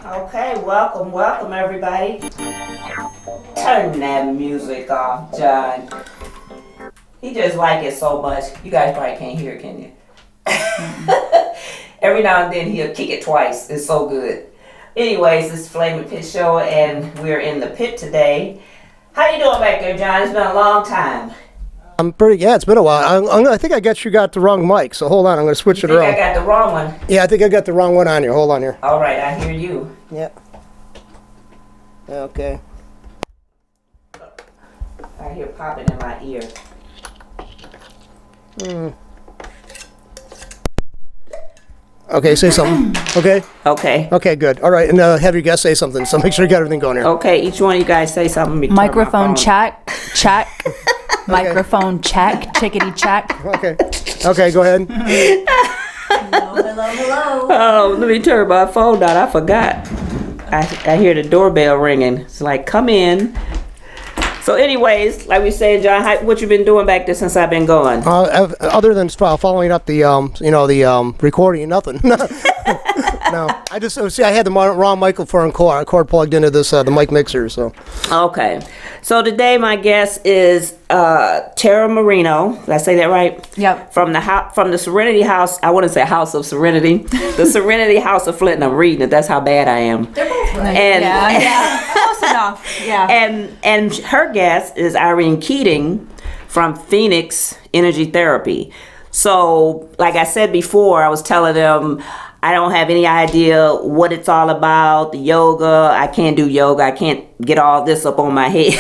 Okay, welcome everybody. Turn that music off, John. He just like it so much. You guys probably can't hear it, can you? Every now and then he'll kick it twice. It's so good. Anyways, this is Flaminpit Show and we're in the pit today. How you doing back there, John? It's been a long time. I'm pretty. Yeah, it's been a while. I think I got the wrong mic. So hold on, I'm going to switch it around. I got the wrong one. Yeah, I think I got the wrong one on here. Hold on here. All right, I hear you. Yeah. Okay. I hear popping in my ear. Okay, say something. Okay. Okay. Okay, good. All right, and have your guest say something. So make sure you got everything going here. Okay, each one of you guys say something. Microphone check. Microphone check. Chickadee check. Okay. Okay, go ahead. Hello. Oh, let me turn my phone down. I forgot. I hear the doorbell ringing. It's like, come in. So anyways, like we said, John, what you been doing back there since I've been gone? Other than following up the recording, nothing. No, I just I had the wrong microphone cord plugged into this the mic mixer. So okay, so today my guest is Tara Marino. Did I say that right? Yep. From the Serenity House. I wouldn't say House of Serenity. The Serenity House of Flint. And I'm reading it. That's how bad I am. They're both right. And Yeah. Close enough. Yeah. And her guest is Irene Keating from Phoenix Energy Therapy. So, like I said before, I was telling them I don't have any idea what it's all about. The yoga, I can't do yoga. I can't get all this up on my head.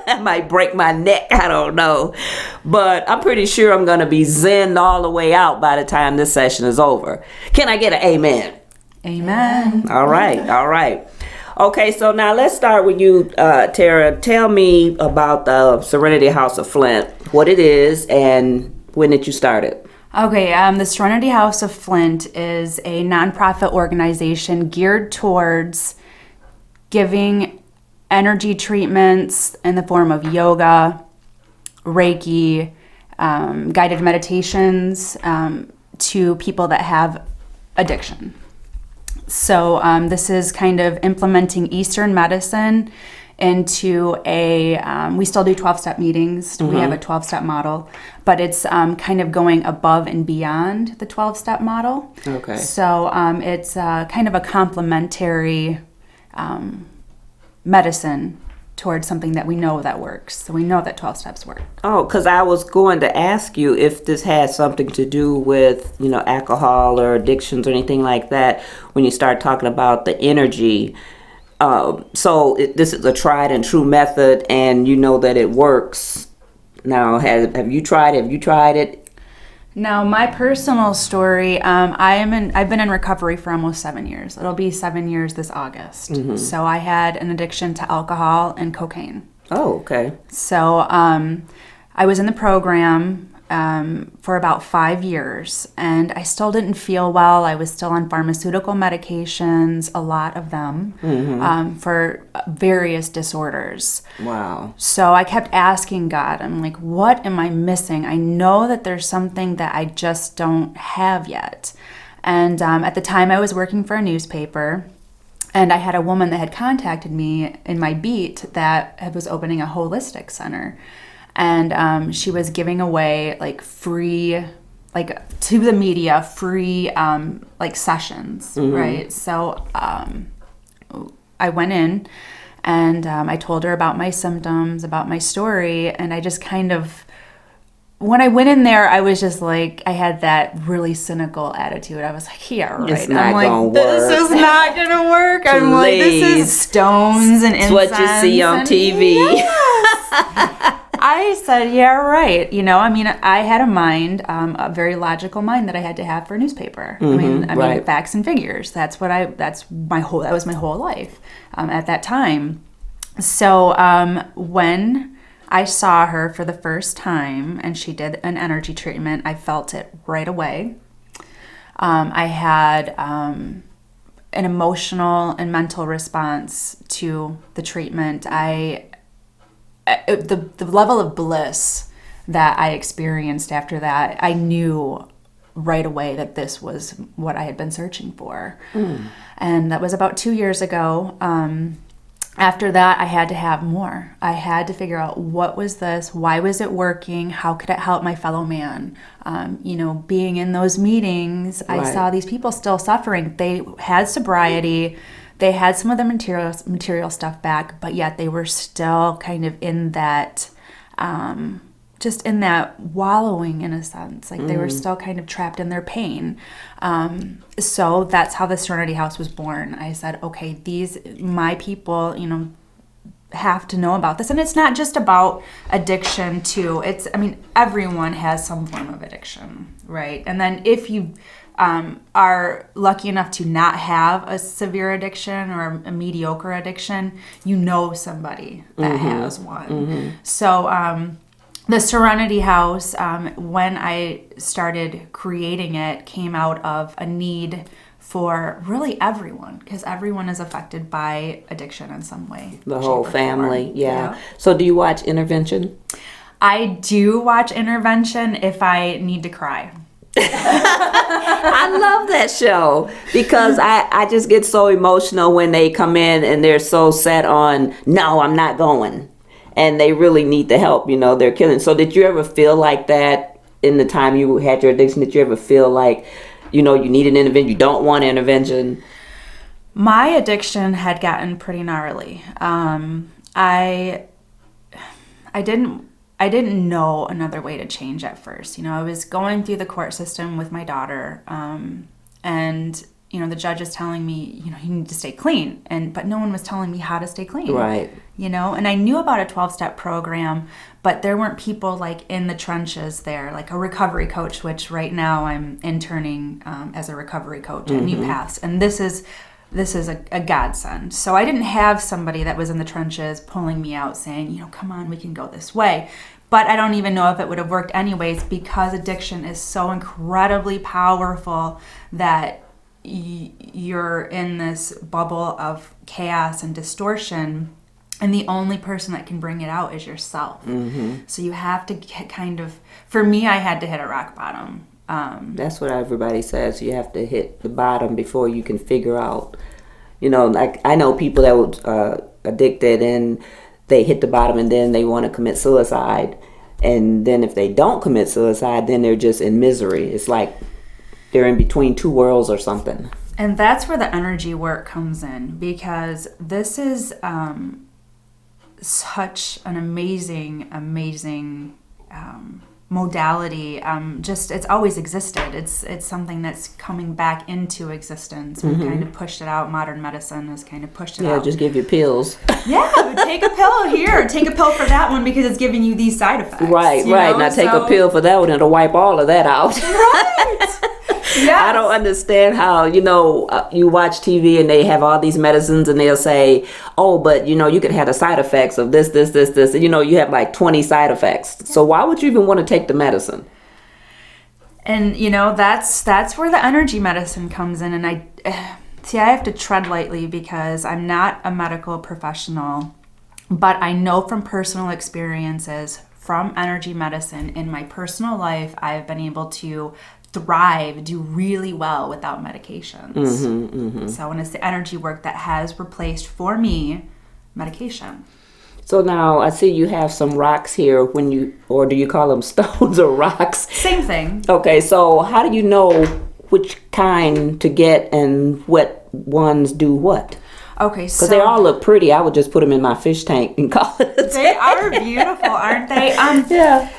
I might break my neck. I don't know. But I'm pretty sure I'm going to be zen all the way out by the time this session is over. Can I get an amen? Amen. All right. Okay, so now let's start with you, Tara. Tell me about the Serenity House of Flint, what it is, and when did you start it? Okay, the Serenity House of Flint is a nonprofit organization geared towards giving energy treatments in the form of yoga, Reiki, guided meditations to people that have addiction. So this is kind of implementing Eastern medicine into we still do 12-step meetings. Mm-hmm. We have a 12-step model, but it's kind of going above and beyond the 12-step model. Okay. So it's kind of a complementary medicine towards something that we know that works. So we know that 12 steps work. Oh, because I was going to ask you if this has something to do with, alcohol or addictions or anything like that when you start talking about the energy. This is a tried and true method and you know that it works. Now, have you tried it? Now, my personal story, I've been in recovery for almost 7 years. It'll be 7 years this August. Mm-hmm. So I had an addiction to alcohol and cocaine. Oh, okay. So I was in the program for about 5 years, and I still didn't feel well. I was still on pharmaceutical medications, a lot of them, mm-hmm. For various disorders. Wow. So I kept asking God, I'm like, what am I missing? I know that there's something that I just don't have yet. And at the time I was working for a newspaper, and I had a woman that had contacted me in my beat that was opening a holistic center. And she was giving away free, to the media, free sessions, mm-hmm. right? So I went in and I told her about my symptoms, about my story, and I just when I went in there, I was just I had that really cynical attitude. I was like, yeah, right. It's not gonna work. This is not gonna work. I'm like, this is stones and incense. It's what you see on TV. Yes. I said, yeah, right. I had a mind, a very logical mind that I had to have for a newspaper. Mm-hmm, right. Facts and figures. That was my whole life at that time. So when I saw her for the first time and she did an energy treatment, I felt it right away. I had an emotional and mental response to the treatment. The level of bliss that I experienced after that, I knew right away that this was what I had been searching for. And that was about 2 years ago. After that, I had to have more. I had to figure out, what was this? Why was it working? How could it help my fellow man? Being in those meetings, I saw these people still suffering. They had sobriety. They had some of the material stuff back, but yet they were still kind of in that, just in that wallowing, in a sense. Like they were still kind of trapped in their pain. So that's how the Serenity House was born. I said, okay, my people, have to know about this. And it's not just about addiction too. Everyone has some form of addiction, right? And then if you are lucky enough to not have a severe addiction or a mediocre addiction, somebody that has one. So the Serenity House, when I started creating it, came out of a need for really everyone, because everyone is affected by addiction in some way. The whole family, yeah. So do you watch Intervention? I do watch Intervention if I need to cry. I love that show because I just get so emotional when they come in and they're so set on, no, I'm not going. And they really need the help, they're killing. So did you ever feel like that in the time you had your addiction? Did you ever feel like, you need an intervention, you don't want intervention? My addiction had gotten pretty gnarly. I didn't know another way to change at first. I was going through the court system with my daughter, and the judge is telling me, you need to stay clean, but no one was telling me how to stay clean. Right. And I knew about a 12-step program, but there weren't people like in the trenches there, like a recovery coach, which right now I'm interning as a recovery coach at New Paths, and this is a godsend. So I didn't have somebody that was in the trenches pulling me out saying, come on, we can go this way. But I don't even know if it would have worked anyways, because addiction is so incredibly powerful that you're in this bubble of chaos and distortion, and the only person that can bring it out is yourself. So you have to get for me, I had to hit a rock bottom. That's what everybody says. You have to hit the bottom before you can figure out, like I know people that were addicted and they hit the bottom and then they want to commit suicide. And then if they don't commit suicide, then they're just in misery. It's like they're in between two worlds or something. And that's where the energy work comes in, because this is such an amazing modality. It's always existed. It's something that's coming back into existence. We've kind of pushed it out. Modern medicine has kind of pushed it out. Yeah, just give you pills. Yeah, take a pill here. Take a pill for that one because it's giving you these side effects. Right. Now take a pill for that one and it'll wipe all of that out. Right. Yes. I don't understand how, you watch TV and they have all these medicines and they'll say, oh, but, you could have the side effects of this. And, you have like 20 side effects. So why would you even want to take the medicine? And, that's where the energy medicine comes in. And I have to tread lightly because I'm not a medical professional, but I know from personal experiences from energy medicine in my personal life, I've been able to thrive, do really well without medications. So when it's the energy work that has replaced for me medication. So now I see you have some rocks here or do you call them stones or rocks? Same thing. Okay, so how do you know which kind to get and what ones do what? Okay, so... Because they all look pretty. I would just put them in my fish tank and call it a day. They are beautiful, aren't they? Yeah.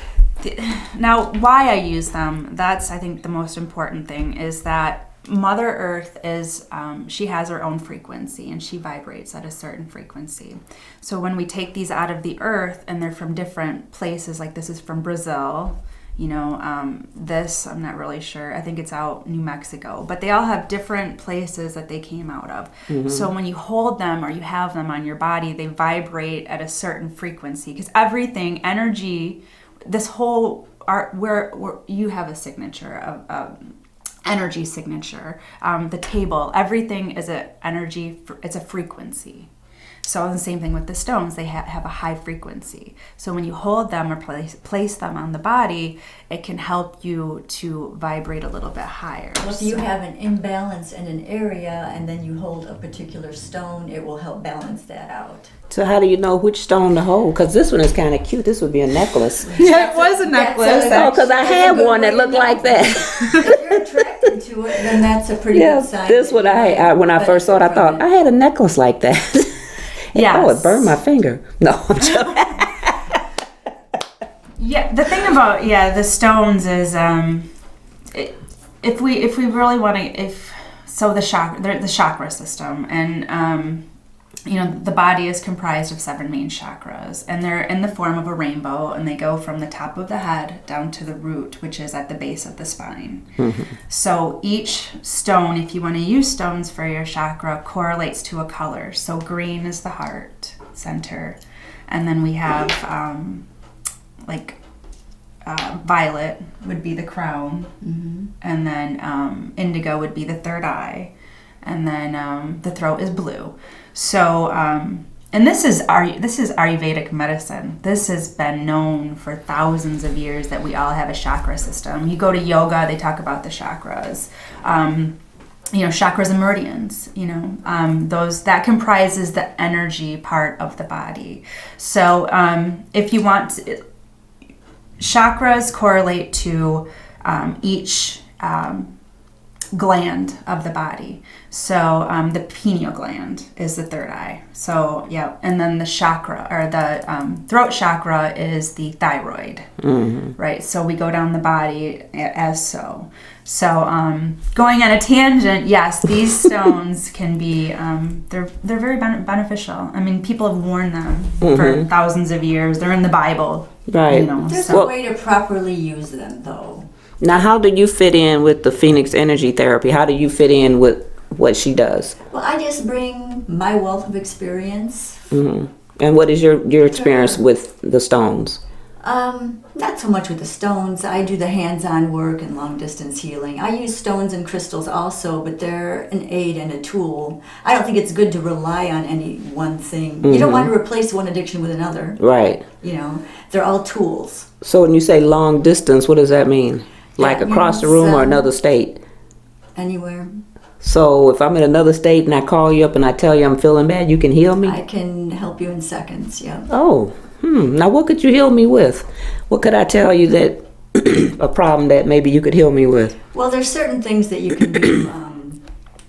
Now, why I use them, that's, I think, the most important thing, is that Mother Earth is, she has her own frequency, and she vibrates at a certain frequency. So when we take these out of the earth, and they're from different places, like this is from Brazil, this, I'm not really sure, I think it's out New Mexico, but they all have different places that they came out of. So when you hold them or you have them on your body, they vibrate at a certain frequency, because everything, energy... This whole art, where you have a signature of energy signature, the table, everything is an energy. It's a frequency. So the same thing with the stones, they have a high frequency. So when you hold them or place them on the body, it can help you to vibrate a little bit higher. Well, if you have an imbalance in an area and then you hold a particular stone, it will help balance that out. So how do you know which stone to hold? Because this one is kind of cute. This would be a necklace. Yeah, it was a necklace. Oh, because I had one that looked like that. If you're attracted to it, then that's a pretty good sign. This one I when I first saw it, I thought I had a necklace like that. Yes. Oh, it burned my finger. No, I'm joking. Yeah, the thing about the stones is if we really want to the chakra system, and the body is comprised of 7 main chakras, and they're in the form of a rainbow, and they go from the top of the head down to the root, which is at the base of the spine. Mm-hmm. So each stone, if you want to use stones for your chakra, correlates to a color. So green is the heart center, and then we have violet would be the crown, mm-hmm. and then indigo would be the third eye, and then the throat is blue. So, and this is Ayurvedic medicine. This has been known for thousands of years that we all have a chakra system. You go to yoga, they talk about the chakras. Chakras and meridians, that comprises the energy part of the body. So, if you want chakras correlate to each gland of the body. So the pineal gland is the third eye. So yeah, and then the chakra or the throat chakra is the thyroid, mm-hmm. right? So we go down the body as so. So going on a tangent, yes, these stones can be they're very beneficial. I mean, people have worn them mm-hmm. for thousands of years. They're in the Bible, right? There's a way to properly use them, though. Now, how do you fit in with the Phoenix Energy Therapy? How do you fit in with what she does? Well, I just bring my wealth of experience. Mm-hmm. And what is your experience with the stones? Not so much with the stones. I do the hands-on work and long-distance healing. I use stones and crystals also, but they're an aid and a tool. I don't think it's good to rely on any one thing. Mm-hmm. You don't want to replace one addiction with another. Right. They're all tools. So when you say long distance, what does that mean? Like across the room or another state? Anywhere. So if I'm in another state and I call you up and I tell you I'm feeling bad, you can heal me? I can help you in seconds, yeah. Oh, now what could you heal me with? What could I tell you that a problem that maybe you could heal me with? Well, there's certain things that you can do.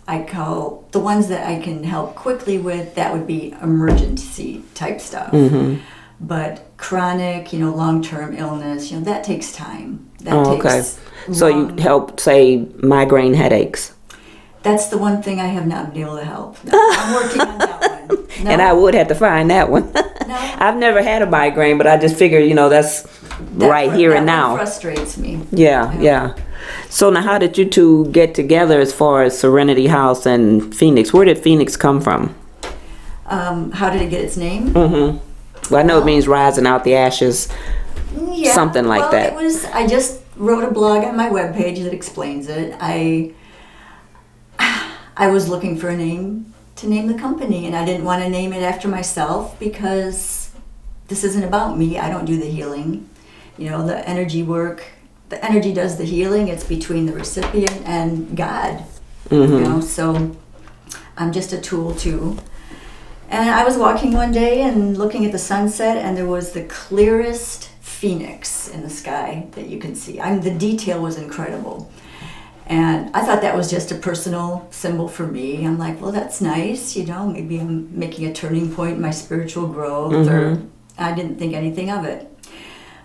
I call the ones that I can help quickly with, that would be emergency type stuff. Mm-hmm. But chronic, long-term illness, that takes time. Okay. So you help, say, migraine headaches. That's the one thing I have not been able to help. No, I'm working on that one. No. And I would have to find that one. No. I've never had a migraine, but I just figured, that's right here and now. That frustrates me. Yeah. So now how did you two get together as far as Serenity House and Phoenix? Where did Phoenix come from? How did it get its name? Mm-hmm. Well, I know it means rising out the ashes, something like that. I just wrote a blog on my webpage that explains it. I was looking for a name to name the company, and I didn't want to name it after myself because this isn't about me. I don't do the healing. The energy work, the energy does the healing. It's between the recipient and God. Mm-hmm. So I'm just a tool too. And I was walking one day and looking at the sunset, and there was the clearest phoenix in the sky that you can see. The detail was incredible. And I thought that was just a personal symbol for me. I'm like, well, that's nice, maybe I'm making a turning point in my spiritual growth, mm-hmm. or I didn't think anything of it.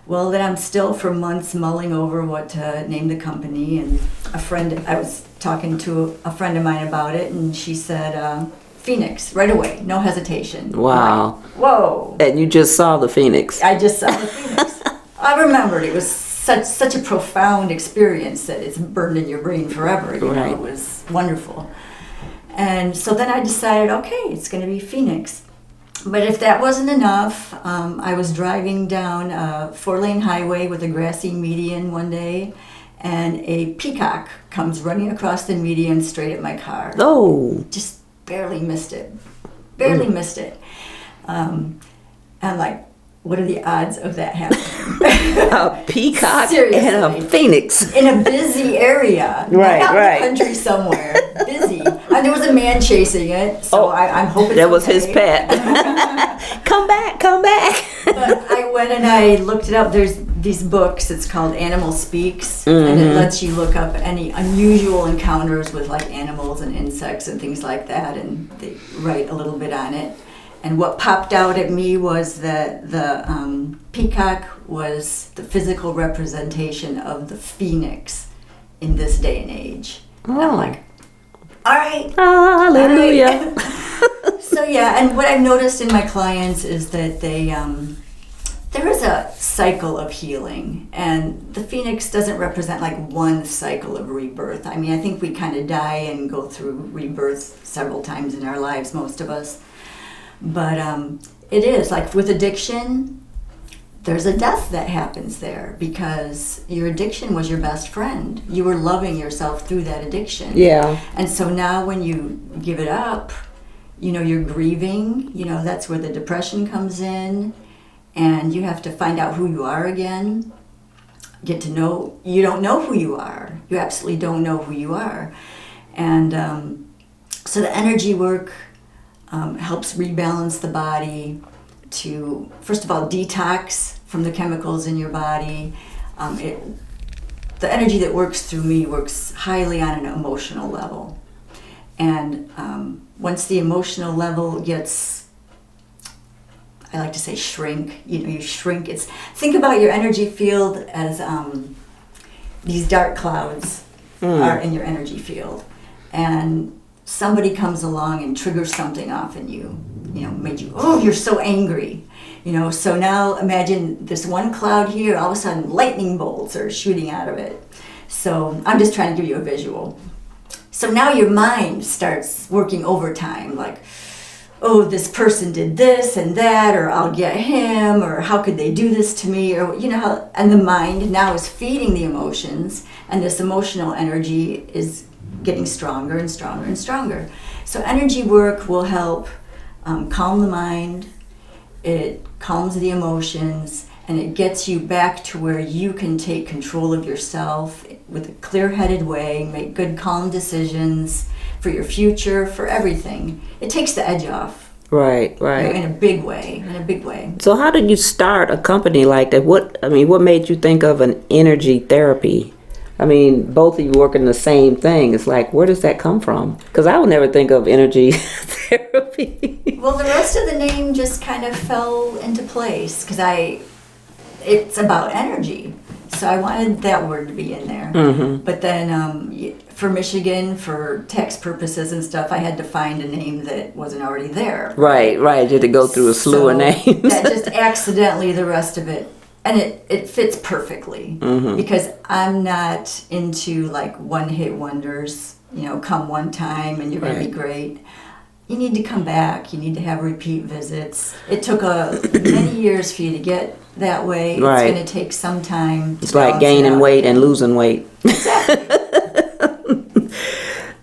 Well, then I'm still for months mulling over what to name the company, and I was talking to a friend of mine about it, and she said, Phoenix, right away, no hesitation. Wow. Like, whoa. And you just saw the Phoenix. I just saw the Phoenix. I remembered it was such a profound experience that it's burned in your brain forever. Right. It was wonderful. And so then I decided, okay, it's going to be Phoenix. But if that wasn't enough, I was driving down a 4-lane highway with a grassy median one day, and a peacock comes running across the median straight at my car. Oh. Just barely missed it. barely missed it. I'm like, what are the odds of that happening? A peacock and Seriously. a phoenix. In a busy area, Right, not out right. in the country somewhere, busy. And there was a man chasing it, so I'm hoping That was his okay. pet. Come back, come back. But I went and I looked it up. There's these books. It's called Animal Speaks, and it lets you look up any unusual encounters with like animals and insects and things like that, and they write a little bit on it. And what popped out at me was that the peacock was the physical representation of the phoenix in this day and age. And I'm like, all right. Hallelujah. So yeah, and what I've noticed in my clients is that they there is a cycle of healing, and the phoenix doesn't represent like one cycle of rebirth. I mean, I think we kind of die and go through rebirth several times in our lives, most of us. But it is like with addiction, there's a death that happens there because your addiction was your best friend. You were loving yourself through that addiction. Yeah. And so now when you give it up, you know, you're grieving, you know, that's where the depression comes in, and you have to find out who you are again. Get to know, you don't know who you are. You absolutely don't know who you are. And so the energy work helps rebalance the body to, first of all, detox from the chemicals in your body. The energy that works through me works highly on an emotional level. And once the emotional level gets, I like to say shrink, you know, you shrink. Think about your energy field as these dark clouds are in your energy field. And somebody comes along and triggers something off in you, you know, made you, oh, you're so angry, you know. So now imagine this one cloud here, all of a sudden lightning bolts are shooting out of it. So I'm just trying to give you a visual. So now your mind starts working overtime, like, oh, this person did this and that, or I'll get him, or how could they do this to me, or, you know, how, and the mind now is feeding the emotions, and this emotional energy is getting stronger and stronger and stronger. So energy work will help calm the mind, it calms the emotions, and it gets you back to where you can take control of yourself with a clear-headed way, make good, calm decisions for your future, for everything. It takes the edge off. Right, right. You know, in a big way. So how did you start a company like that? What made you think of an energy therapy? I mean, both of you working the same thing. It's like, where does that come from? Because I would never think of energy therapy. Well, the rest of the name just kind of fell into place because it's about energy. So I wanted that word to be in there. Mm-hmm. But then for Michigan, for tax purposes and stuff, I had to find a name that wasn't already there. Right. You had to go through a slew of names. That just accidentally, the rest of it. And it fits perfectly because I'm not into like one-hit wonders, you know, come one time and you're going to be great. You need to come back. You need to have repeat visits. It took many years for you to get that way. Right. It's going to take some time. It's like gaining weight and losing weight. Exactly.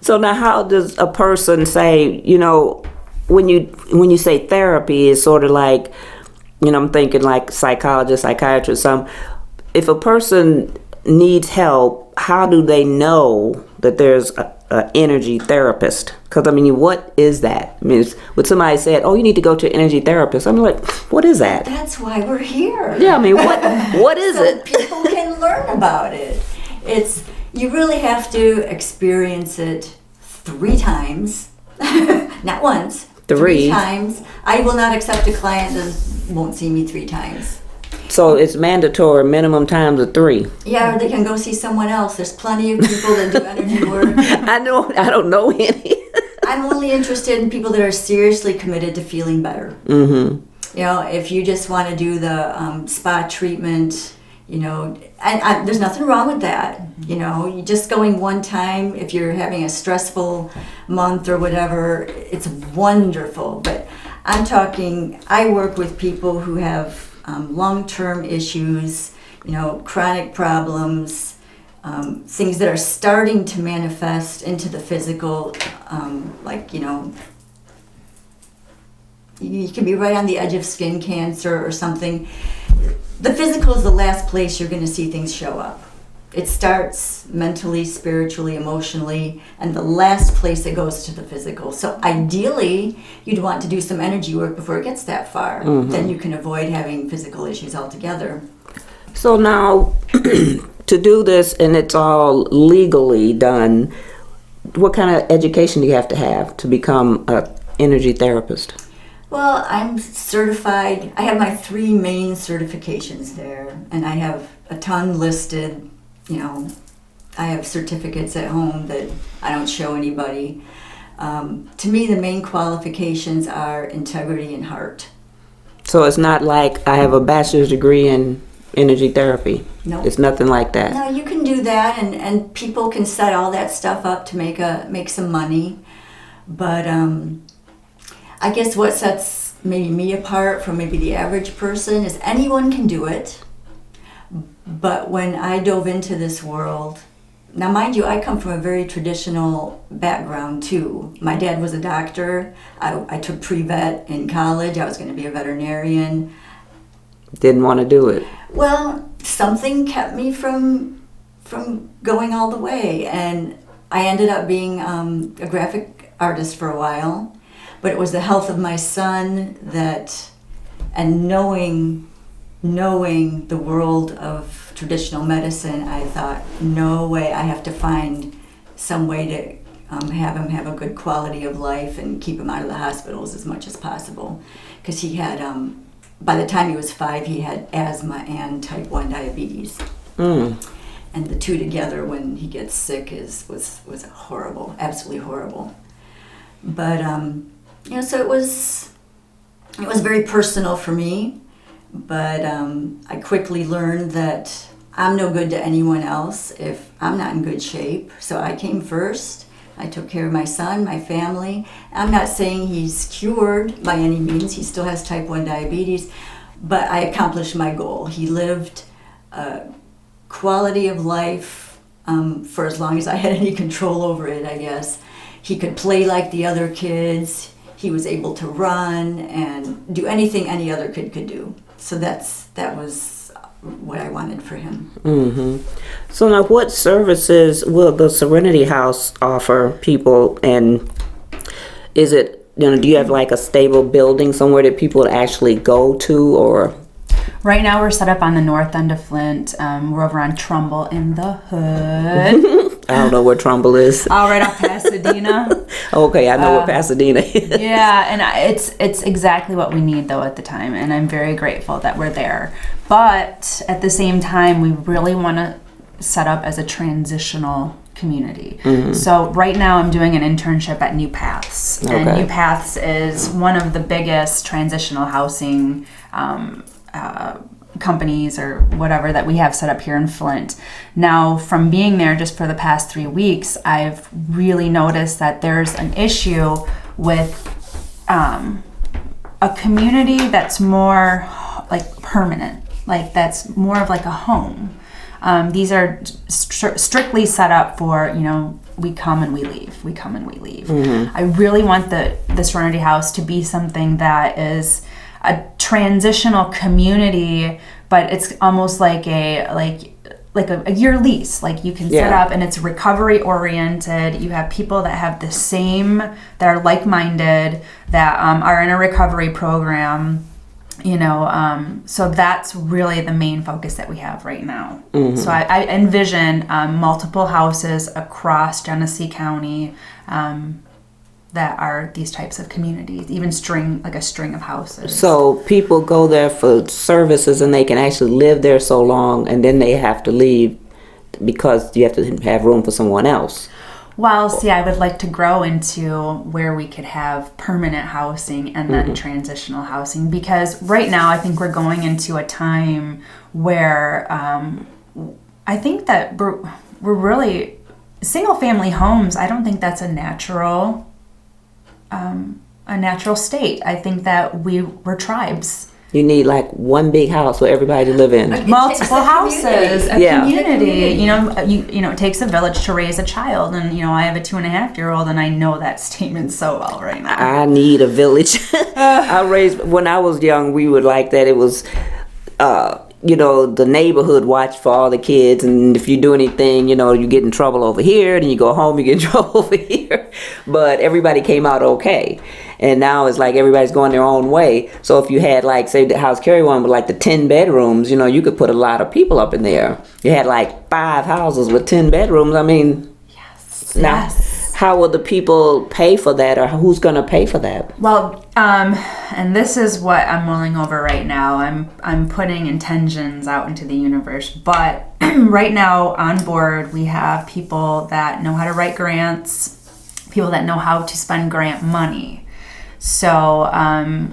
So now how does a person say, you know, when you say therapy, it's sort of like, you know, I'm thinking like psychologist, psychiatrist. If a person needs help, how do they know that there's an energy therapist? Because I mean, what is that? I mean, when somebody said, "Oh, you need to go to an energy therapist," I'm like, "What is that?" That's why we're here. Yeah, I mean, what is so it? People can learn about it. You really have to experience it 3 times, not once. 3 times. I will not accept a client that won't see me 3 times. So it's mandatory, minimum times of 3. Yeah, or they can go see someone else. There's plenty of people that do energy work. I don't know any. I'm only interested in people that are seriously committed to feeling better. Mm-hmm. You know, if you just want to do the spa treatment, you know, and there's nothing wrong with that. You know, you just going one time, if you're having a stressful month or whatever, it's wonderful. But I'm talking, I work with people who have long-term issues, you know, chronic problems, things that are starting to manifest into the physical, like, you know, You can be right on the edge of skin cancer or something. The physical is the last place you're going to see things show up. It starts mentally, spiritually, emotionally, and the last place it goes to the physical. So ideally, you'd want to do some energy work before it gets that far. Then you can avoid having physical issues altogether. So now, to do this, and it's all legally done, what kind of education do you have to become an energy therapist? Well, I'm certified. I have my 3 main certifications there, and I have a ton listed. You know, I have certificates at home that I don't show anybody. To me, the main qualifications are integrity and heart. So it's not like I have a bachelor's degree in energy therapy. No. It's nothing like that. No, you can do that, and people can set all that stuff up to make some money. But I guess what sets maybe me apart from maybe the average person is anyone can do it. But when I dove into this world, now mind you, I come from a very traditional background too. My dad was a doctor. I took pre-vet in college. I was going to be a veterinarian. Didn't want to do it. Well, something kept me from going all the way, and I ended up being a graphic artist for a while. But it was the health of my son and knowing the world of traditional medicine, I thought, no way, I have to find some way to have him have a good quality of life and keep him out of the hospitals as much as possible. Because he had, by the time he was 5, he had asthma and type 1 diabetes. And the two together, when he gets sick, was horrible, absolutely horrible. But, so it was very personal for me. But I quickly learned that I'm no good to anyone else if I'm not in good shape. So I came first. I took care of my son, my family. I'm not saying he's cured by any means. He still has type 1 diabetes. But I accomplished my goal. He lived a quality of life for as long as I had any control over it, I guess. He could play like the other kids. He was able to run and do anything any other kid could do. So that was what I wanted for him. Mm-hmm. So now, what services will the Serenity House offer people? And is it, do you have like a stable building somewhere that people would actually go to, or? Right now we're set up on the north end of Flint. We're over on Trumbull in the hood. I don't know where Trumbull is. All right, off Pasadena. Okay, I know where Pasadena is. Yeah, and it's exactly what we need though at the time, and I'm very grateful that we're there. But at the same time, we really want to set up as a transitional community. Mm-hmm. So right now I'm doing an internship at New Paths. Okay. And New Paths is one of the biggest transitional housing companies or whatever that we have set up here in Flint. Now, from being there just for the past 3 weeks, I've really noticed that there's an issue with a community that's more like permanent, like that's more of like a home. These are strictly set up for, we come and we leave. We come and we leave. Mm-hmm. I really want the Serenity House to be something that is a transitional community, but it's almost like a year lease. Like you can set up, and it's recovery oriented. You have people that have the same, that are like-minded, that are in a recovery program. So that's really the main focus that we have right now. Mm-hmm. So I envision multiple houses across Genesee County that are these types of communities, even a string of houses. So people go there for services and they can actually live there so long, and then they have to leave because you have to have room for someone else. Well, see, I would like to grow into where we could have permanent housing and then transitional housing, because right now I think we're going into a time where I think that we're really, single family homes, I don't think that's a natural state. I think that we're tribes. You need like one big house for everybody to live in. Multiple houses, a Yeah. community. You know, it takes a village to raise a child, and I have a 2.5-year-old, and I know that statement so well right now. I need a village. When I was young, we would like that. It was, the neighborhood watched for all the kids, and if you do anything, you get in trouble over here, then you go home, you get in trouble over here. But everybody came out okay. And now it's like everybody's going their own way. So if you had like, say the house Carrie one with like the 10 bedrooms, you could put a lot of people up in there. You had like 5 houses with 10 bedrooms. I mean, now, how will the people pay for that, or who's going to pay for that? Well, and this is what I'm mulling over right now. I'm putting intentions out into the universe, but right now on board we have people that know how to write grants, people that know how to spend grant money. So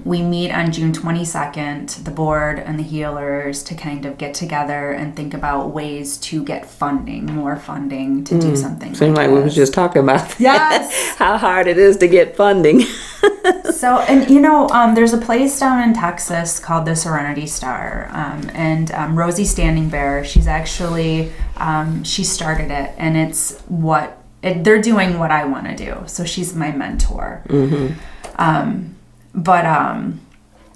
we meet on June 22nd, the board and the healers, to kind of get together and think about ways to get more funding to do something. Seems like we were just talking about that. Yes. How hard it is to get funding. So, and there's a place down in Texas called the Serenity Star, and Rosie Standing Bear, she's actually, she started it, and they're doing what I want to do. So she's my mentor. Mm-hmm. But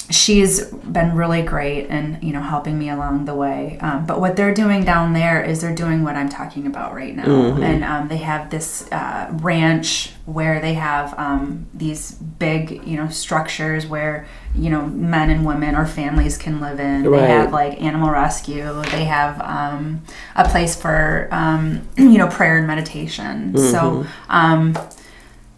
she's been really great and, helping me along the way. But what they're doing down there is they're doing what I'm talking about right now. Mm-hmm. And they have this ranch where they have these big, structures where, men and women or families can live in. Right. They have like animal rescue. They have a place for, prayer and meditation. Mm-hmm. So,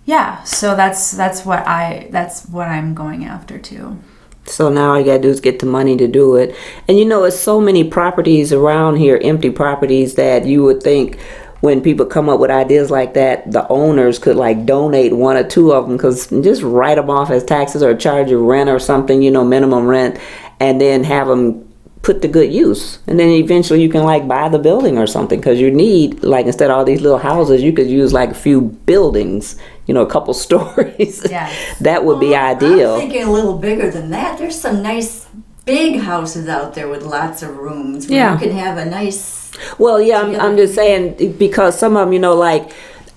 yeah, so that's what I'm going after too. So now all you gotta do is get the money to do it. And it's so many properties around here, empty properties, that you would think when people come up with ideas like that, the owners could like donate 1 or 2 of them, because just write them off as taxes or charge a rent or something, minimum rent, and then have them put to good use. And then eventually you can like buy the building or something, because you need, like, instead of all these little houses, you could use like a few buildings, a couple stories. Yes. That would be ideal. I'm thinking a little bigger than that. There's some nice big houses out there with lots of rooms where you can have a nice... Well, yeah, I'm just saying, because some of them, like,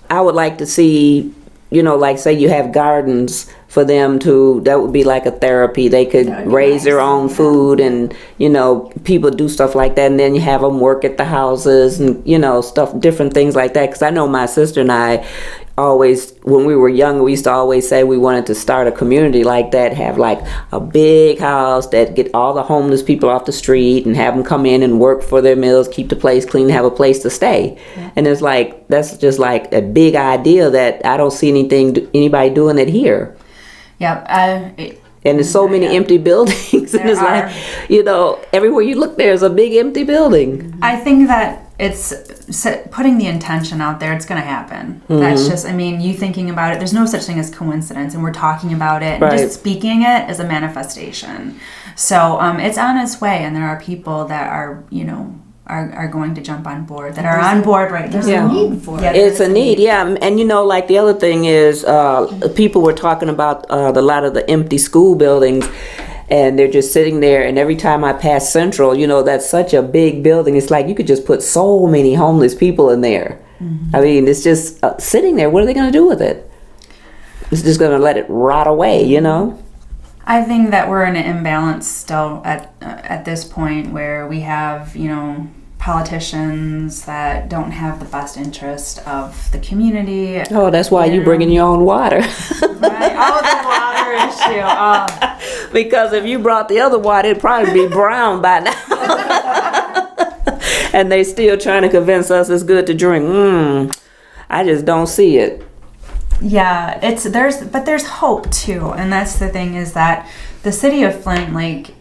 I would like to see, like, say you have gardens for them that would be like a therapy. They could raise their own food, and, people do stuff like that. And then you have them work at the houses and, stuff, different things like that. Because I know my sister and I always, when we were young, we used to always say we wanted to start a community like that, have like a big house that get all the homeless people off the street and have them come in and work for their meals, keep the place clean, have a place to stay. Yeah. And it's like, that's just like a big idea that I don't see anybody doing it here. Yeah. And there's so many empty buildings, and it's like, everywhere you look, there's a big empty building. I think that it's putting the intention out there. It's going to happen. Mm-hmm. That's just, you thinking about it. There's no such thing as coincidence, and we're talking about it. Right. And just speaking it is a manifestation. So it's on its way, and there are people that are, are going to jump on board, that are on board right now. There's a need for it. Yeah, it's a need, yeah. And like the other thing is, people were talking about a lot of the empty school buildings, and they're just sitting there, and every time I pass Central, that's such a big building. It's like you could just put so many homeless people in there. Mm-hmm. It's just sitting there. What are they going to do with it? It's just going to let it rot away, I think that we're in an imbalance still at this point, where we have, politicians that don't have the best interest of the community. Oh, that's why you bring in your own water. Right? Oh, the water issue. Oh. Because if you brought the other water, it'd probably be brown by now. And they still trying to convince us it's good to drink. I just don't see it. Yeah, there's hope too, and that's the thing, is that the city of Flint, like,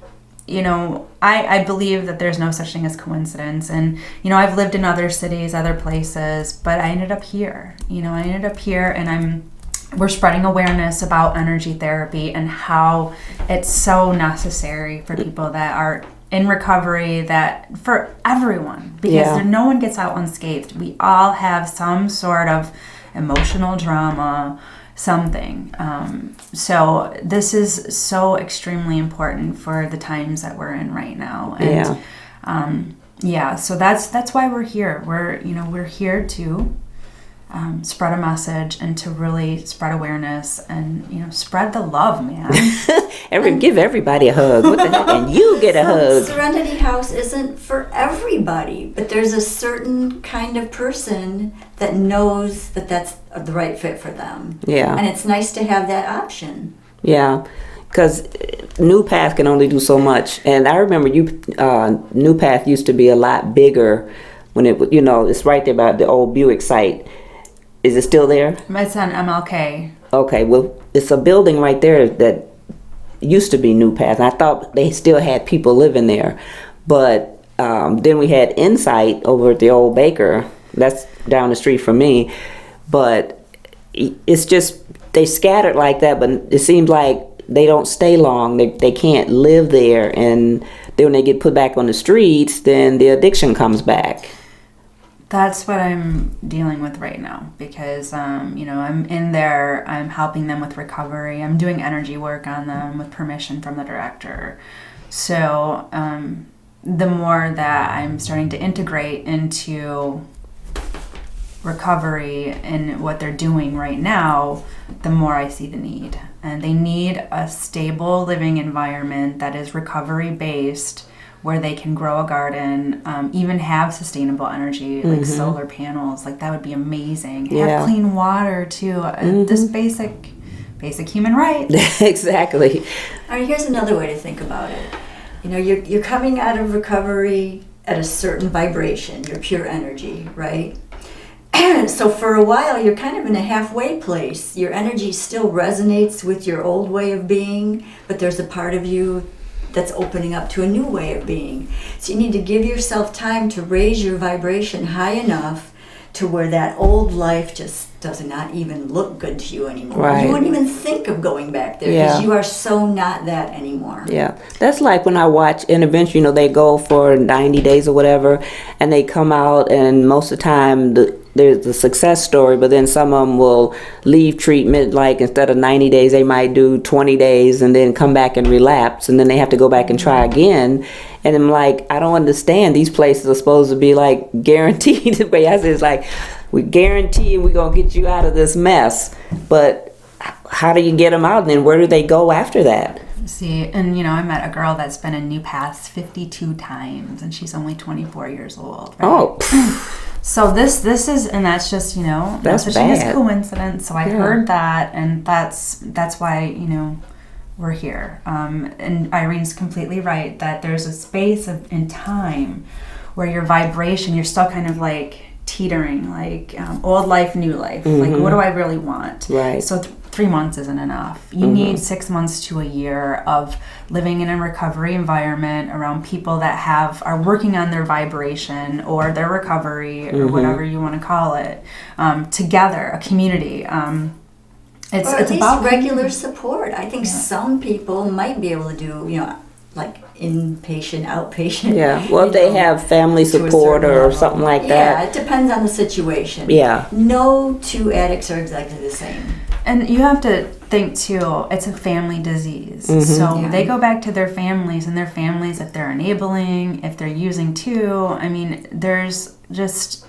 I believe that there's no such thing as coincidence, and I've lived in other cities, other places, but I ended up here. And we're spreading awareness about energy therapy and how it's so necessary for people that are in recovery, that for everyone, because no one gets out unscathed. We all have some sort of emotional drama, something. So this is so extremely important for the times that we're in right now. And so that's why we're here. We're here to spread a message and to really spread awareness and spread the love, man. Give everybody a hug. What the heck? And you get a hug. Serenity House isn't for everybody, but there's a certain kind of person that knows that that's the right fit for them. Yeah. And it's nice to have that option. Yeah, because New Path can only do so much. And I remember New Path used to be a lot bigger when it's right there by the old Buick site. Is it still there? It's on MLK. Okay, well, it's a building right there that used to be New Path. And I thought they still had people living there. But then we had Insight over at the old Baker. That's down the street from me. But it's just, they scattered like that, but it seems like they don't stay long. They can't live there. And then when they get put back on the streets, then the addiction comes back. That's what I'm dealing with right now because, I'm in there, I'm helping them with recovery. I'm doing energy work on them with permission from the director. So the more that I'm starting to integrate into recovery and what they're doing right now, the more I see the need. And they need a stable living environment that is recovery based, where they can grow a garden, even have sustainable energy, like solar panels. Like that would be amazing. Have clean water too. Just basic human rights. Exactly. All right, here's another way to think about it. You're coming out of recovery at a certain vibration. You're pure energy, right? So for a while, you're kind of in a halfway place. Your energy still resonates with your old way of being, but there's a part of you that's opening up to a new way of being. So you need to give yourself time to raise your vibration high enough to where that old life just does not even look good to you anymore. Right. You wouldn't even think of going back there because you are so not that anymore. Yeah. That's like when I watch intervention, they go for 90 days or whatever, and they come out, and most of the time there's a success story, but then some of them will leave treatment, like instead of 90 days, they might do 20 days and then come back and relapse, and then they have to go back and try again. And I'm like, I don't understand. These places are supposed to be like guaranteed. The way I say it's like, we guarantee we're going to get you out of this mess. But how do you get them out? And then where do they go after that? See, and I met a girl that's been in New Paths 52 times, and she's only 24 years old. Right? Oh, so this is, and that's just that's such bad. a coincidence. So I heard that, and that's why we're here. And Irene's completely right that there's a space in time where your vibration, you're still kind of like teetering, like old life, new life. Like, what do I really want? Right. So 3 months isn't enough. You need 6 months to a year of living in a recovery environment around people that are working on their vibration or their recovery or whatever you want to call it, together, a community. It's least about regular support. I think some people might be able to do, like inpatient, outpatient. Yeah. Well, if they have family support or something like that. Yeah, it depends on the situation. Yeah. No two addicts are exactly the same. And you have to think too, it's a family disease. So they go back to their families, and their families, if they're enabling, if they're using too, there's just,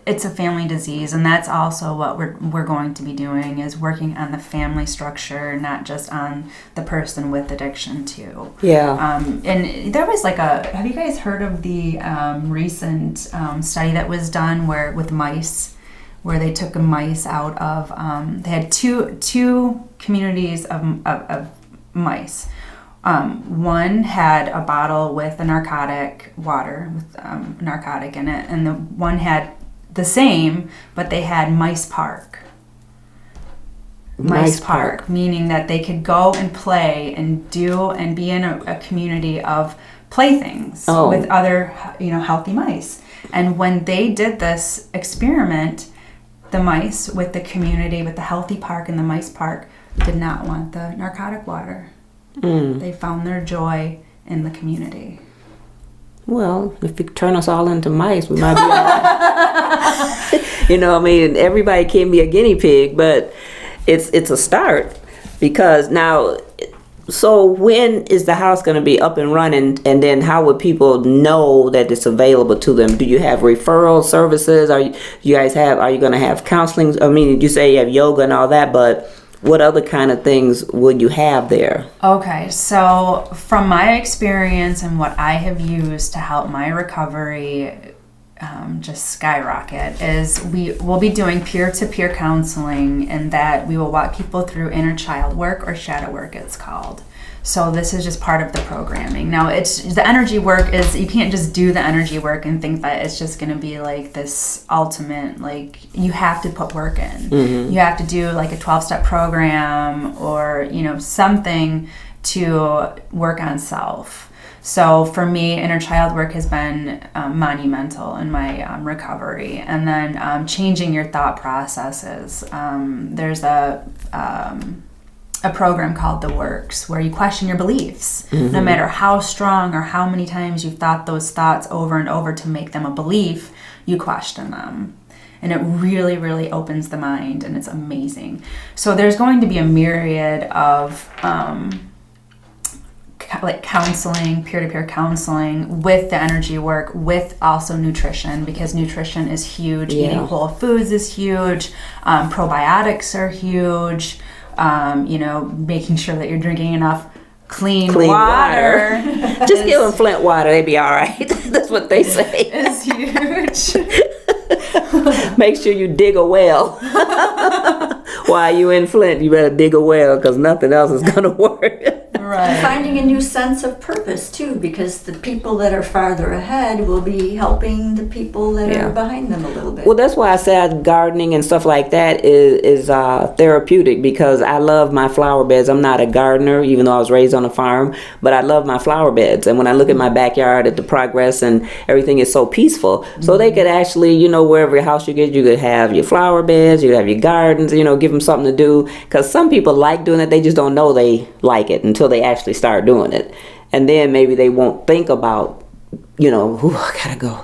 it's a family disease. And that's also what we're going to be doing, is working on the family structure, not just on the person with addiction too. Yeah. And there was have you guys heard of the recent study that was done with mice? Where they took mice out of, they had two communities of mice. One had a bottle with a narcotic water, with narcotic in it, and the one had the same, but they had mice park. Mice park, meaning that they could go and play and be in a community of playthings with other, healthy mice. And when they did this experiment, the mice with the community, with the healthy park and the mice park, did not want the narcotic water. They found their joy in the community. Well, if you turn us all into mice, we might be all right. You know, I mean, everybody can be a guinea pig, but it's a start. Because now, so when is the house going to be up and running, and then how would people know that it's available to them? Do you have referral services? Are you going to have counseling? I mean, you say you have yoga and all that, but what other kind of things would you have there? Okay, so from my experience and what I have used to help my recovery just skyrocket is we will be doing peer-to-peer counseling, and that we will walk people through inner child work, or shadow work it's called. So this is just part of the programming. Now, it's the energy work is, you can't just do the energy work and think that it's just going to be like this ultimate, like, you have to put work in. You have to do like a 12-step program, or, you know, something to work on self. So for me, inner child work has been monumental in my recovery. And then changing your thought processes. There's a program called The Works, where you question your beliefs. No matter how strong or how many times you've thought those thoughts over and over to make them a belief, you question them. And it really, really opens the mind, and it's amazing. So there's going to be a myriad of like counseling, peer-to-peer counseling with the energy work, with also nutrition, because nutrition is huge. Yeah. Eating whole foods is huge. Probiotics are huge. You know, making sure that you're drinking enough clean water. Just give them Flint water, they be all right. That's what they say. Is huge. Make sure you dig a well. While you in Flint, you better dig a well, because nothing else is going to work. Right. Finding a new sense of purpose too, because the people that are farther ahead will be helping the people that Yeah. are behind them a little bit. Well, that's why I said gardening and stuff like that is therapeutic, because I love my flower beds. I'm not a gardener, even though I was raised on a farm, but I love my flower beds. And when I look at my backyard at the progress, and everything is so peaceful. So they could actually, you know, wherever your house you get, you could have your flower beds, you could have your gardens, you know, give them something to do. Because some people like doing it, they just don't know they like it until they actually start doing it. And then maybe they won't think about, you know, I gotta go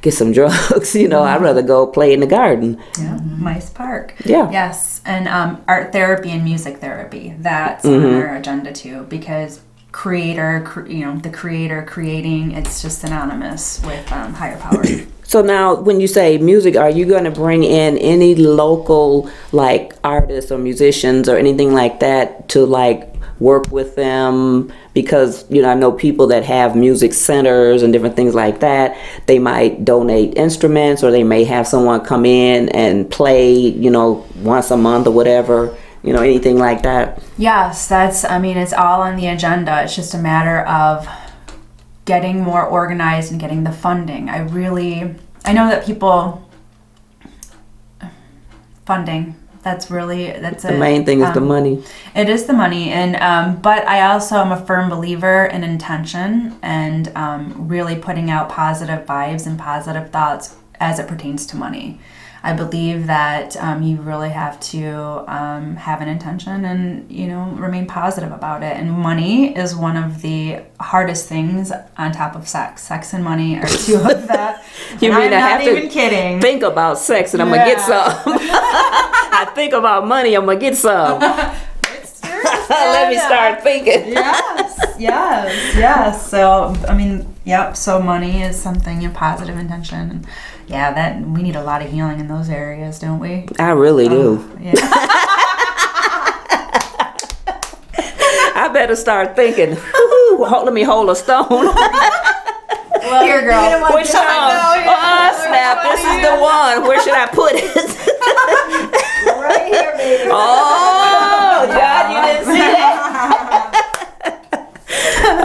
get some drugs. You know, I'd rather go play in the garden. Yeah, Mice Park. Yeah. Yes, and art therapy and music therapy. That's on our agenda too, because the creator creating, it's just synonymous with higher power. So now, when you say music, are you going to bring in any local, like, artists or musicians or anything like that to, like, work with them? Because, you know, I know people that have music centers and different things like that. They might donate instruments, or they may have someone come in and play, you know, once a month or whatever. You know, anything like that? Yes, it's all on the agenda. It's just a matter of getting more organized and getting the funding. I know that funding, that's The main thing is the money. It is the money, and but I also am a firm believer in intention, and really putting out positive vibes and positive thoughts as it pertains to money. I believe that you really have to have an intention and, you know, remain positive about it. And money is one of the hardest things on top of sex. Sex and money are two of that. You mean I have even to kidding. think about sex and I'm going to get some? I think about money, I'm going to get some. It's true. Let me start thinking. Yes. So, so money is something, positive intention. And yeah, that we need a lot of healing in those areas, don't we? I really do. Yeah. I better start thinking, let me hold a stone. Well, here, girl. Which one? Oh, snap. This is the one. Where should I put it? Right here, baby. Oh, John, you didn't see that?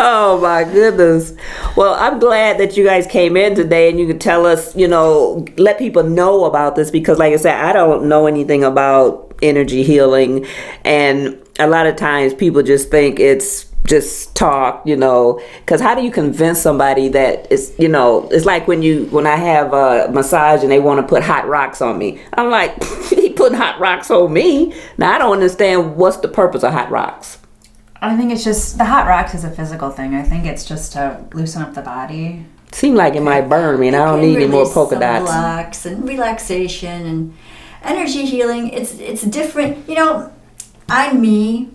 Oh, my goodness. Well, I'm glad that you guys came in today and you could tell us, you know, let people know about this, because like I said, I don't know anything about energy healing. And a lot of times people just think it's just talk, you know, because how do you convince somebody that it's, you know, it's like when I have a massage and they want to put hot rocks on me. I'm like, he putting hot rocks on me. Now I don't understand what's the purpose of hot rocks. I think it's just, the hot rocks is a physical thing. I think it's just to loosen up the body. Seem like it might burn me, and I don't need any more release polka some dots. blocks and relaxation and energy healing. It's different. You know, I'm me.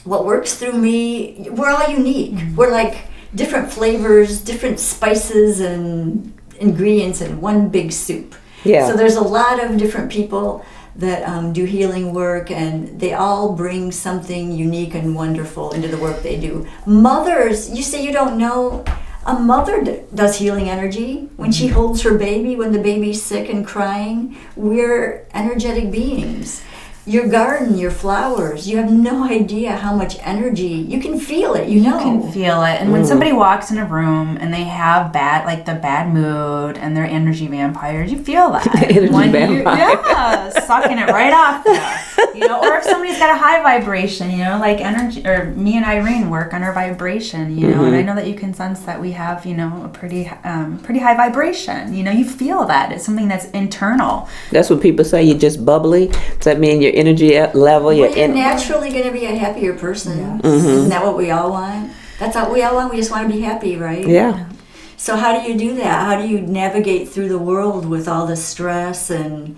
What works through me, we're all unique. We're like different flavors, different spices and ingredients in one big soup. Yeah. So there's a lot of different people that do healing work, and they all bring something unique and wonderful into the work they do. Mothers, you say you don't know, a mother does healing energy. When she holds her baby, when the baby's sick and crying, we're energetic beings. Your garden, your flowers, you have no idea how much energy, you can feel it, you know. You can feel it. And when somebody walks in a room and they have the bad mood and they're energy vampires, you feel that. Energy vampire. Yeah, sucking it right off there. You know, or if somebody's got a high vibration, you know, like energy, or me and Irene work on our vibration, you know, and I know that you can sense that we have, you know, a pretty high vibration. You know, you feel that. It's something that's internal. That's what people say. You're just bubbly. Does that mean your energy level? Well, you're naturally going to be a happier person. Isn't that what we all want? That's what we all want. We just want to be happy, right? Yeah. So how do you do that? How do you navigate through the world with all the stress and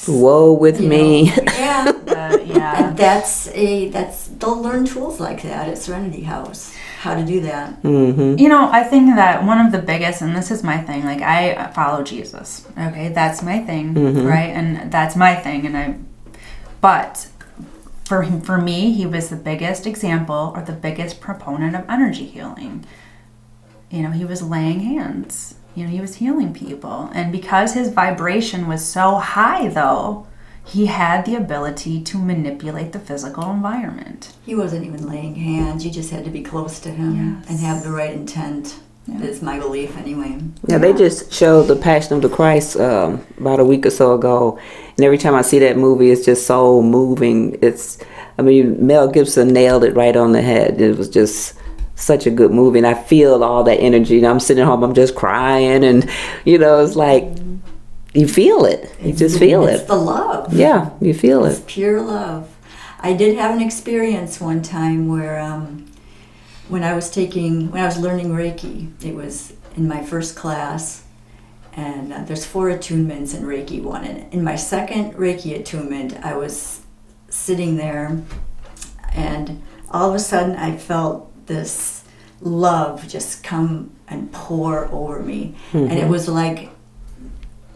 Woe with me. Yeah. Yeah. And that's they'll learn tools like that at Serenity House. How to do that. You know, I think that one of the biggest, and this is my thing, like I follow Jesus. Okay, that's my thing, right? And that's my thing, but for me, he was the biggest example or the biggest proponent of energy healing. You know, he was laying hands. You know, he was healing people. And because his vibration was so high, though, he had the ability to manipulate the physical environment. He wasn't even laying hands. You just had to be close to him and have the right intent. Is my belief anyway. Yeah, they just showed The Passion of the Christ about a week or so ago, and every time I see that movie, it's just so moving. Mel Gibson nailed it right on the head. It was just such a good movie, and I feel all that energy. And I'm sitting at home, I'm just crying, and you know, it's like you feel it. You just feel it. It's the love. Yeah, you feel It's it. pure love. I did have an experience one time where when I was learning Reiki, it was in my first class, and there's 4 attunements in Reiki 1. And in my second Reiki attunement, I was sitting there, and all of a sudden I felt this love just come and pour over me. And it was like,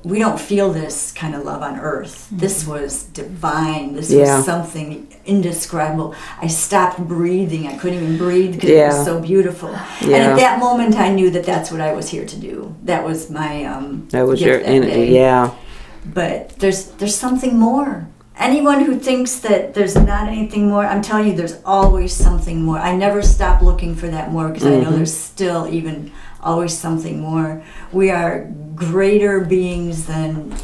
we don't feel this kind of love on earth. This was divine. This was something indescribable. I stopped breathing. I couldn't even breathe because it was so beautiful. And at that moment, I knew that that's what I was here to do. That was my that was gift your that energy. day. Yeah. But there's something more. Anyone who thinks that there's not anything more, I'm telling you, there's always something more. I never stop looking for that more because I know there's still even always something more. We are greater beings than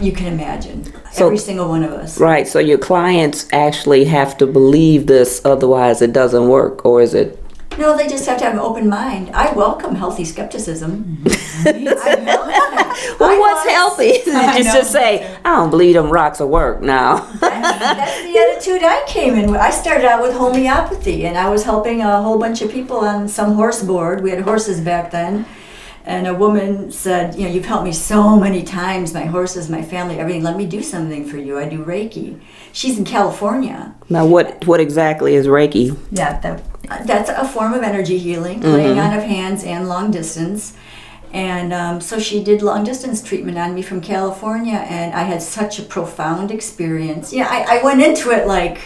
you can imagine. So, every single one of us. Right. So your clients actually have to believe this, otherwise it doesn't work, or is it? No, they just have to have an open mind. I welcome healthy skepticism. I welcome it. Well, what's healthy? Just say, I don't believe them rocks will work now. That's the attitude I came in with. I started out with homeopathy, and I was helping a whole bunch of people on some horse board. We had horses back then. And a woman said, you know, you've helped me so many times, my horses, my family, everything. Let me do something for you. I do Reiki. She's in California. Now, what exactly is Reiki? Yeah, That's a form of energy healing, laying on of hands and long distance. And so she did long distance treatment on me from California, and I had such a profound experience. Yeah, I went into it like,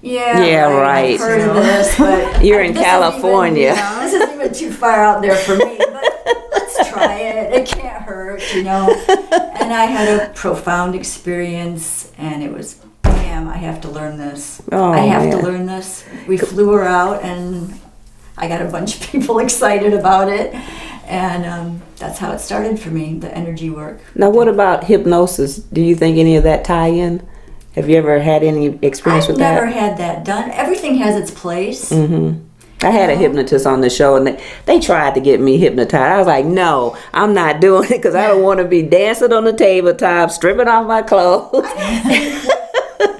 right. I've heard of this, but You're in California. This isn't even too far out there for me, but let's try it. It can't hurt, you know. And I had a profound experience, and it was, bam, I have to learn this. I have to learn this. We flew her out, and I got a bunch of people excited about it. And that's how it started for me, the energy work. Now, what about hypnosis? Do you think any of that tie in? Have you ever had any experience with that? I've never had that done. Everything has its place. I had a hypnotist on the show, and they tried to get me hypnotized. I was like, no, I'm not doing it because I don't want to be dancing on the tabletop, stripping off my clothes.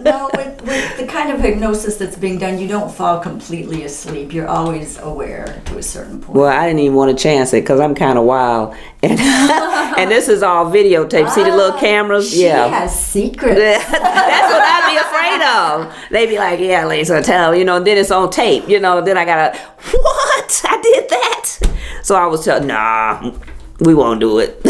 No, with the kind of hypnosis that's being done, you don't fall completely asleep. You're always aware to a certain point. Well, I didn't even want to chance it because I'm kind of wild, and and this is all videotaped. See the little cameras? She has secrets. That's what I'd be afraid of. They'd be like, "Yeah, Lisa, tell," then it's on tape, Then I gotta, what? I did that. So I was telling, nah, we won't do it.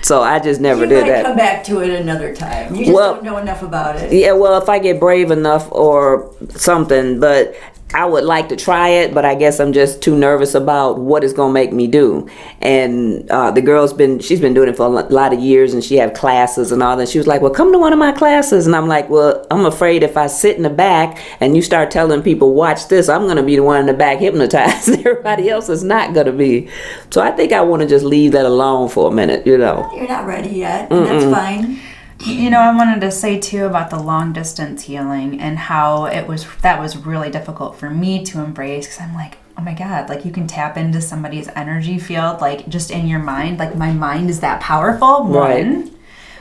So I just never did that. Come back to it another time. You just don't know enough about it. Yeah, well, if I get brave enough or something, but I would like to try it, but I guess I'm just too nervous about what it's going to make me do. And the girl's she's been doing it for a lot of years, and she had classes and all that. She was like, well, come to one of my classes. And I'm like, well, I'm afraid if I sit in the back and you start telling people, watch this, I'm going to be the one in the back hypnotized. Everybody else is not going to be. So I think I want to just leave that alone for a minute, Well, you're not ready yet, and that's fine. I wanted to say too about the long distance healing and how that was really difficult for me to embrace, because I'm like, oh my God, like you can tap into somebody's energy field, like just in your mind. Like my mind is that powerful, one.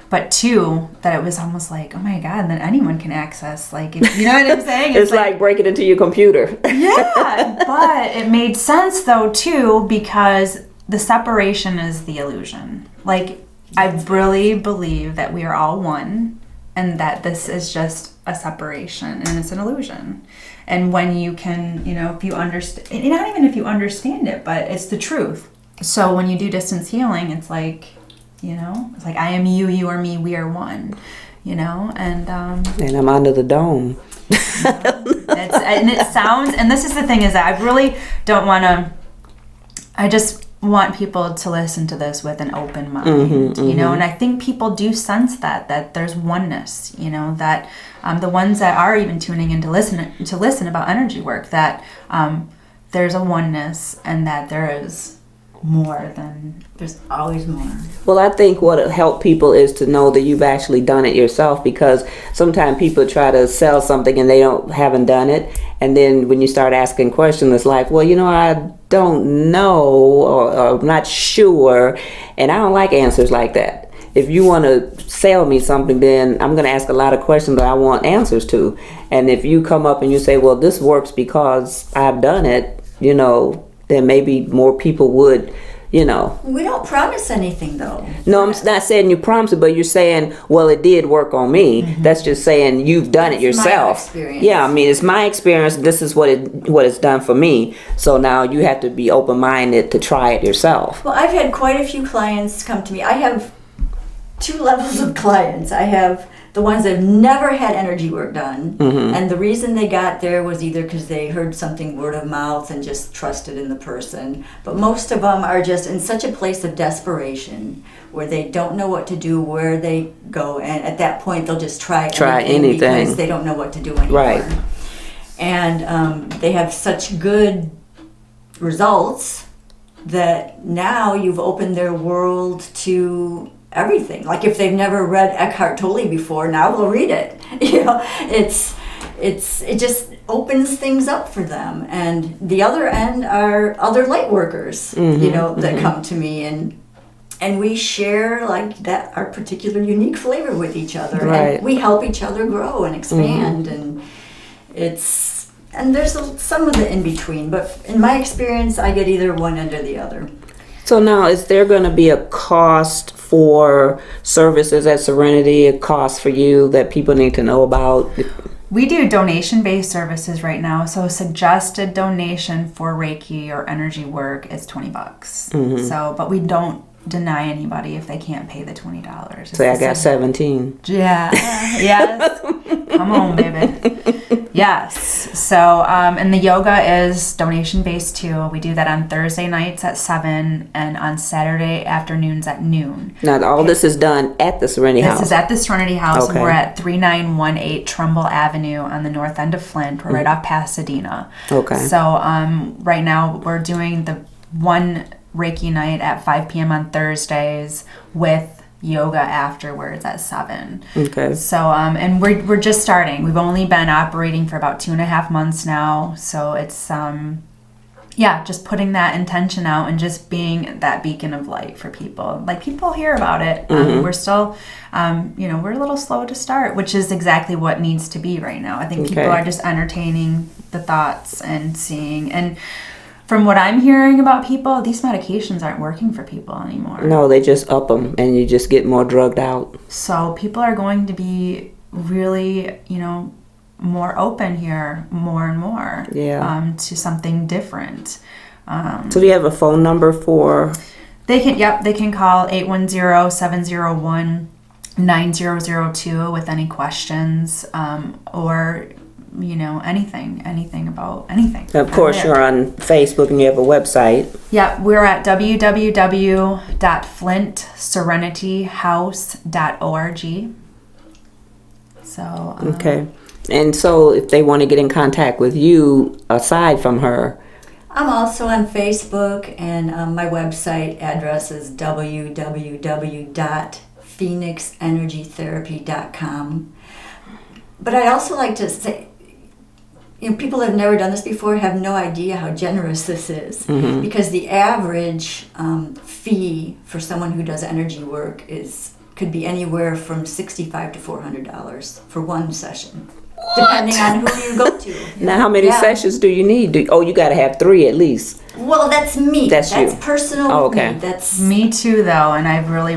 But two, that it was almost like, oh my God, then anyone can access, like, you know what I'm saying? It's like breaking into your computer. Yeah, but it made sense though too, because the separation is the illusion. Like, I really believe that we are all one, and that this is just a separation and it's an illusion. And when you can, if you understand, not even if you understand it, but it's the truth. So when you do distance healing, it's like, it's like I am you, you are me, we are one, and I'm under the dome. And it sounds, and this is the thing, is that I really don't want to, I just want people to listen to this with an open mind, and I think people do sense that there's oneness, that the ones that are even tuning in to listen about energy work, that there's a oneness, and that there's always more. Well, I think what help people is to know that you've actually done it yourself, because sometimes people try to sell something and they haven't done it, and then when you start asking questions, it's like, well, I don't know, or I'm not sure, and I don't like answers like that. If you want to sell me something, then I'm going to ask a lot of questions that I want answers to. And if you come up and you say, well, this works because I've done it, then maybe more people would, We don't promise anything, though. No, I'm not saying you promise it, but you're saying, well, it did work on me. That's just saying you've done it yourself. My experience. Yeah, I mean, it's my experience. This is what it's done for me. So now you have to be open-minded to try it yourself. Well, I've had quite a few clients come to me. I have two levels of clients. I have the ones that have never had energy work done, and the reason they got there was either because they heard something word of mouth and just trusted in the person. But most of them are just in such a place of desperation where they don't know what to do, where they go, and at that point they'll just try anything because they don't know what to do anymore. Right. And they have such good results that now you've opened their world to everything. Like if they've never read Eckhart Tolle before, now they'll read it. It just opens things up for them. And the other end are other light workers, that come to me, and we share like that, our particular unique flavor with each other. Right. And we help each other grow and expand, and there's some of the in between, but in my experience I get either one end or the other. So now, is there going to be a cost for services at Serenity, a cost for you that people need to know about? We do donation-based services right now, so a suggested donation for Reiki or energy work is $20. So, but we don't deny anybody if they can't pay the $20. Say I got 17. Yeah. Yes. Come on, baby. Yes. So, and the yoga is donation-based too. We do that on Thursday nights at 7 and on Saturday afternoons at noon. Now, all this is done at the Serenity House? This is at the Serenity House. Okay. We're at 3918 Trumbull Avenue on the north end of Flint. We're right off Pasadena. Okay. So, right now we're doing the one Reiki night at 5 p.m. on Thursdays with yoga afterwards at 7. Okay. So, and we're just starting. We've only been operating for about 2.5 months now. So it's, just putting that intention out and just being that beacon of light for people. Like, people hear about it. We're still, we're a little slow to start, which is exactly what needs to be right now. I think people are just entertaining the thoughts and seeing. And from what I'm hearing about people, these medications aren't working for people anymore. No, they just up them and you just get more drugged out. So people are going to be really, more open here, more and more, to something different. So do you have a phone number for? They can call 810-701-9002 with any questions, or anything about anything. Of course, you're on Facebook and you have a website. Yeah, we're at www.flintserenityhouse.org. So Okay. And so if they want to get in contact with you aside from her, I'm also on Facebook, and my website address is www.phoenixenergytherapy.com. But I'd also like to say, people that have never done this before have no idea how generous this is, because the average fee for someone who does energy work could be anywhere from $65 to $400 for one session. Depending on who you go to. Now, how many sessions do you need? You got to have 3 at least. Well, that's me. That's you. Personal. Oh, with okay. me. That's me too, though, and I've really,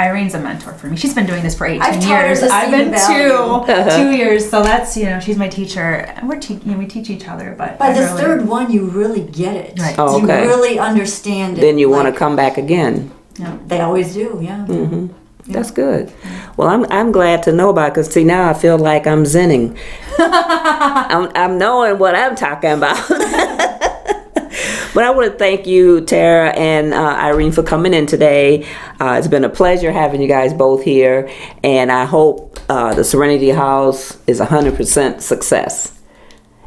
Irene's a mentor for me. She's been doing this for 18 I've taught her years. the I've same been value. 2 years, so that's she's my teacher. And we teach each other, but by the third one, you really get it. Right. Oh, okay. You really understand it. Then you want to come back again. They always do. Yeah. Mm-hmm. That's good. Well, I'm glad to know about it, because see, now I feel like I'm zenning. I'm knowing what I'm talking about. But I want to thank you, Tara and Irene, for coming in today. It's been a pleasure having you guys both here, and I hope the Serenity House is 100% success.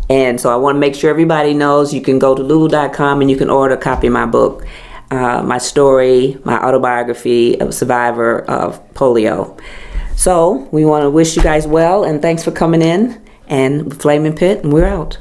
And so I want to make sure everybody knows you can go to lulu.com and you can order a copy of my book. My story, my autobiography of a survivor of polio. So we want to wish you guys well, and thanks for coming in. And Flaminpit, and we're out.